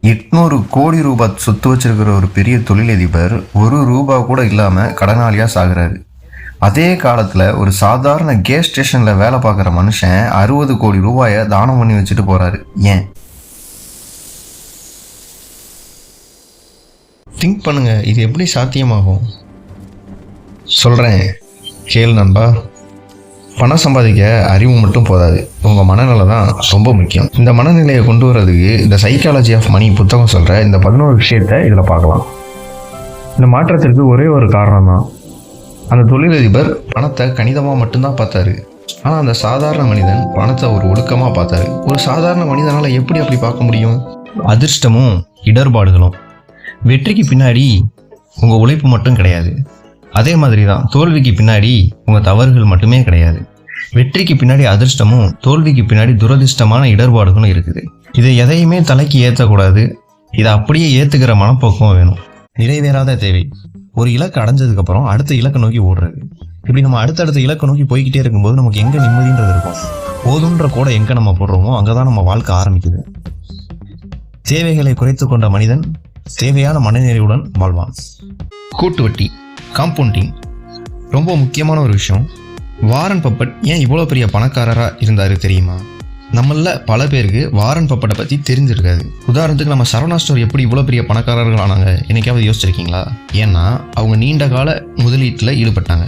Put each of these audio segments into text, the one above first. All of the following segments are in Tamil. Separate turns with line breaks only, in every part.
800 கோடி ரூபாய் சொத்து வச்சிருக்கிற ஒரு பெரிய தொழிலதிபர் ₹1 கூட இல்லாமல் கடனாளியாக சாகுறாரு. அதே காலத்தில் ஒரு சாதாரண கேஸ் ஸ்டேஷனில் வேலை பார்க்குற மனுஷன் 60 கோடி ரூபாயை தானம் பண்ணி வச்சுட்டு போகிறாரு. ஏன்? திங்க் பண்ணுங்க, இது எப்படி சாத்தியமாகும்? சொல்கிறேன், கேள் நண்பா. பணம் சம்பாதிக்க அறிவு மட்டும் போதாது, உங்கள் மனநிலை தான் ரொம்ப முக்கியம். இந்த மனநிலையை கொண்டு வர்றதுக்கு இந்த சைக்காலஜி ஆஃப் மணி புத்தகம் சொல்கிற இந்த 11 விஷயத்தை இதில் பார்க்கலாம். இந்த மாற்றத்திற்கு ஒரே ஒரு காரணம் தான். அந்த தொழிலதிபர் பணத்தை கணிதமாக மட்டும்தான் பார்த்தாரு. ஆனால் அந்த சாதாரண மனிதன் பணத்தை ஒரு ஒழுக்கமாக பார்த்தாரு. ஒரு சாதாரண மனிதனால் எப்படி அப்படி பார்க்க முடியும்? அதிர்ஷ்டமும் இடர்பாடுகளும் வெற்றிக்கு பின்னாடி உங்கள் உழைப்பு மட்டும் கிடையாது. அதே மாதிரி தான் தோல்விக்கு பின்னாடி உங்கள் தவறுகள் மட்டுமே கிடையாது. வெற்றிக்கு பின்னாடி அதிர்ஷ்டமும் தோல்விக்கு பின்னாடி துரதிர்ஷ்டமான இடர்பாடுகளும் இருக்குது. இதை எதையுமே தலைக்கு ஏற்றக்கூடாது. இதை அப்படியே ஏற்றுக்கிற மனப்போக்கம் வேணும். நிறைவேறாத தேவை. ஒரு இலக்கு அடைஞ்சதுக்கப்புறம் அடுத்த இலக்கை நோக்கி ஓடுறது. இப்படி நம்ம அடுத்தடுத்த இலக்கை நோக்கி போய்கிட்டே இருக்கும்போது நமக்கு எங்கே நிம்மதின்றது இருக்கும். போதுன்ற கூட எங்கே நம்ம போடுறோமோ அங்கே தான் நம்ம வாழ்க்கை ஆரம்பிக்குது. தேவைகளை குறைத்து கொண்ட மனிதன் தேவையான மனநிறைவுடன் வாழ்வான். கூட்டு வட்டி, காம்பவுண்டிங் ரொம்ப முக்கியமான ஒரு விஷயம். வாரன் பஃபெட் ஏன் இவ்வளோ பெரிய பணக்காரராக இருந்தார் தெரியுமா? நம்மள பல பேருக்கு வாரன் பஃபெட்டை பற்றி தெரிஞ்சிருக்காது. உதாரணத்துக்கு நம்ம சரவணா ஸ்டோர் எப்படி இவ்வளோ பெரிய பணக்காரர்கள் ஆனாங்க என்னைக்காவது யோசிச்சிருக்கீங்களா? ஏன்னா அவங்க நீண்ட கால முதலீட்டில் ஈடுபட்டாங்க.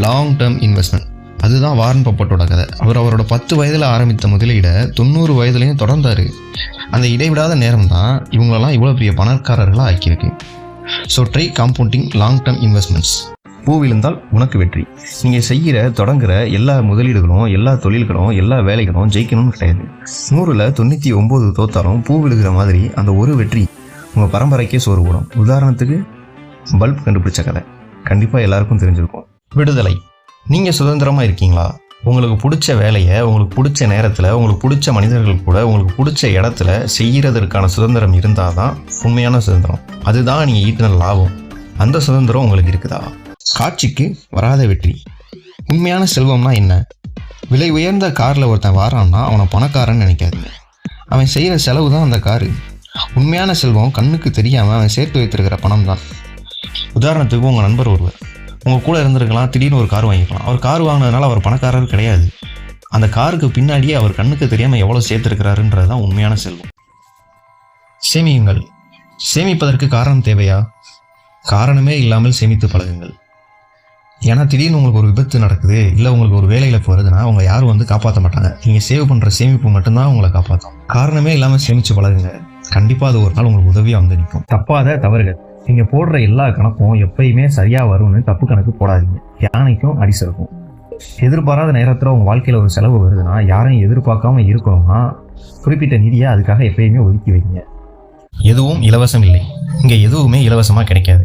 Long term investment. அதுதான் வாரன் பஃபெட்டோட கதை. அவரோட 10 வயதில் ஆரம்பித்த முதலீடை 90 வயதுலையும் தொடர்ந்தார். அந்த இடைவிடாத நேரம் தான் இவங்களெல்லாம் இவ்வளோ பெரிய பணக்காரர்களாக ஆக்கியிருக்கு. So try compounding long term investments. பூ விழுந்தால் உனக்கு வெற்றி. நீங்கள் தொடங்குற எல்லா முதலீடுகளும், எல்லா தொழில்களும், எல்லா வேலைகளும் ஜெயிக்கணும்னு கிடையாது. 100ல் 99 தோத்தாலும் பூ விழுகிற மாதிரி அந்த ஒரு வெற்றி உங்கள் பரம்பரைக்கே சோறு போடும். உதாரணத்துக்கு பல்ப் கண்டுபிடிச்ச கதை கண்டிப்பாக எல்லாருக்கும் தெரிஞ்சிருக்கும். விடுதலை. நீங்கள் சுதந்திரமாக இருக்கீங்களா? உங்களுக்கு பிடிச்ச வேலையை உங்களுக்கு பிடிச்ச நேரத்தில் உங்களுக்கு பிடிச்ச மனிதர்கள் கூட உங்களுக்கு பிடிச்ச இடத்துல செய்கிறதற்கான சுதந்திரம் இருந்தால் தான் உண்மையான சுதந்திரம். அதுதான் நீங்கள் ஈட்டின லாபம். அந்த சுதந்திரம் உங்களுக்கு இருக்குதா? காட்சிக்கு வராத வெற்றி. உண்மையான செல்வம்னா என்ன? விலை உயர்ந்த காரில் ஒருத்தன் வாரான்னா அவனை பணக்காரன்னு நினைக்காதீங்க. அவன் செய்கிற செலவு தான் அந்த காரு. உண்மையான செல்வம் கண்ணுக்கு தெரியாமல் அவன் சேர்த்து வைத்திருக்கிற பணம் தான். உதாரணத்துக்கு உங்கள் நண்பர் ஒருவர் உங்கள் கூட இருந்திருக்கலாம், திடீர்னு ஒரு கார் வாங்கிக்கலாம். அவர் கார் வாங்கினதுனால அவர் பணக்காரர் கிடையாது. அந்த காருக்கு பின்னாடியே அவர் கண்ணுக்கு தெரியாமல் எவ்வளோ சேர்த்துருக்கிறாருன்றது தான் உண்மையான செல்வம். சேமியுங்கள். சேமிப்பதற்கு காரணம் தேவையா? காரணமே இல்லாமல் சேமித்து பழகுங்கள். ஏன்னா திடீர்னு உங்களுக்கு ஒரு விபத்து நடக்குது, இல்லை உங்களுக்கு ஒரு வேலை இழப்பு வருதுன்னா அவங்க யாரும் வந்து காப்பாற்ற மாட்டாங்க. நீங்கள் சேவ் பண்ணுற சேமிப்பு மட்டும்தான் உங்களை காப்பாற்றும். காரணமே இல்லாமல் சேமித்து பழகுங்க. கண்டிப்பாக அது ஒரு நாள் உங்களுக்கு உதவியாக வந்து நிற்கும். தப்பாத தவறுகள். நீங்கள் போடுற எல்லா கணக்கும் எப்பயுமே சரியாக வரும்னு தப்பு கணக்கு போடாதீங்க. யானைக்கும் அடிசருக்கும். எதிர்பாராத நேரத்தில் உங்கள் வாழ்க்கையில் ஒரு செலவு வருதுன்னா யாரையும் எதிர்பார்க்காம இருக்கணும்னா குறிப்பிட்ட நிதியை அதுக்காக எப்பயுமே ஒதுக்கி வைங்க. எதுவும் இலவசம் இல்லை. இங்கே எதுவுமே இலவசமாக கிடைக்காது.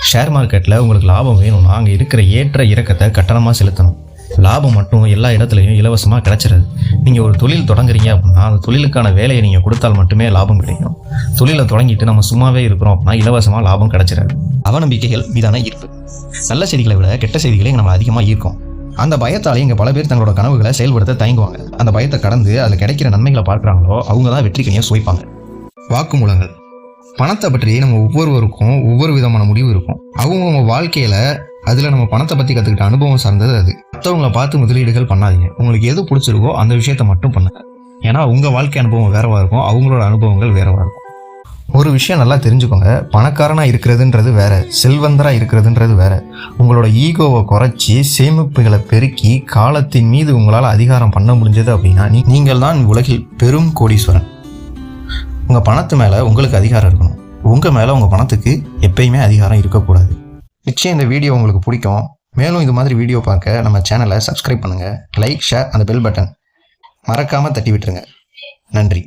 ஷேர் மார்க்கெட்டில் உங்களுக்கு லாபம் வேணும்னா அங்கே இருக்கிற ஏற்ற இறக்கத்தை கட்டணமாக செலுத்தணும். லாபம் மட்டும் எல்லா இடத்துலையும் இலவசமாக கிடைச்சிடாது. நீங்கள் ஒரு தொழில் தொடங்குறீங்க அப்படின்னா அந்த தொழிலுக்கான வேலையை நீங்கள் கொடுத்தால் மட்டுமே லாபம் கிடைக்கும். தொழிலை தொடங்கிட்டு நம்ம சும்மாவே இருக்கிறோம் அப்படின்னா இலவசமாக லாபம் கிடைச்சிடாது. அவநம்பிக்கைகள் மீதான ஈர்ப்பு. நல்ல செய்திகளை விட கெட்ட செய்திகளை நம்ம அதிகமாக ஈர்க்கும். அந்த பயத்தாலே இங்கே பல பேர் தங்களோட கனவுகளை செயல்படுத்த தயங்குவாங்க. அந்த பயத்தை கடந்து அதில் கிடைக்கிற நன்மைகளை பார்க்குறாங்களோ அவங்க தான் வெற்றிக்கனியாக சுவைப்பாங்க. வாக்குமூலங்கள். பணத்தை பற்றி நம்ம ஒவ்வொருவருக்கும் ஒவ்வொரு விதமான முடிவு இருக்கும். அவங்க வாழ்க்கையில் அதில் நம்ம பணத்தை பற்றி கற்றுக்கிட்ட அனுபவம் சார்ந்தது அது. மற்றவங்களை பார்த்து முதலீடுகள் பண்ணாதீங்க. உங்களுக்கு எது பிடிச்சிருக்கோ அந்த விஷயத்த மட்டும் பண்ணுங்க. ஏன்னா உங்கள் வாழ்க்கை அனுபவம் வேறவா இருக்கும், அவங்களோட அனுபவங்கள் வேறவா இருக்கும். ஒரு விஷயம் நல்லா தெரிஞ்சுக்கோங்க. பணக்காரனாக இருக்கிறதுன்றது வேற, செல்வந்தராக இருக்கிறதுன்றது வேற. உங்களோட ஈகோவை குறைச்சி சேமிப்புகளை பெருக்கி காலத்தின் மீது உங்களால் அதிகாரம் பண்ண முடிஞ்சது அப்படின்னா நீங்கள் தான் உலகில் பெரும் கோடீஸ்வரன். உங்கள் பணத்து மேலே உங்களுக்கு அதிகாரம் இருக்கணும். உங்கள் மேலே உங்கள் பணத்துக்கு எப்பயுமே அதிகாரம் இருக்கக்கூடாது. நிச்சயம் இந்த வீடியோ உங்களுக்கு பிடிக்கும். மேலும் இது மாதிரி வீடியோ பார்க்க நம்ம சேனலை சப்ஸ்கிரைப் பண்ணுங்கள். லைக், ஷேர், அந்த பெல் பட்டன் மறக்காமல் தட்டி விட்டுருங்க. நன்றி.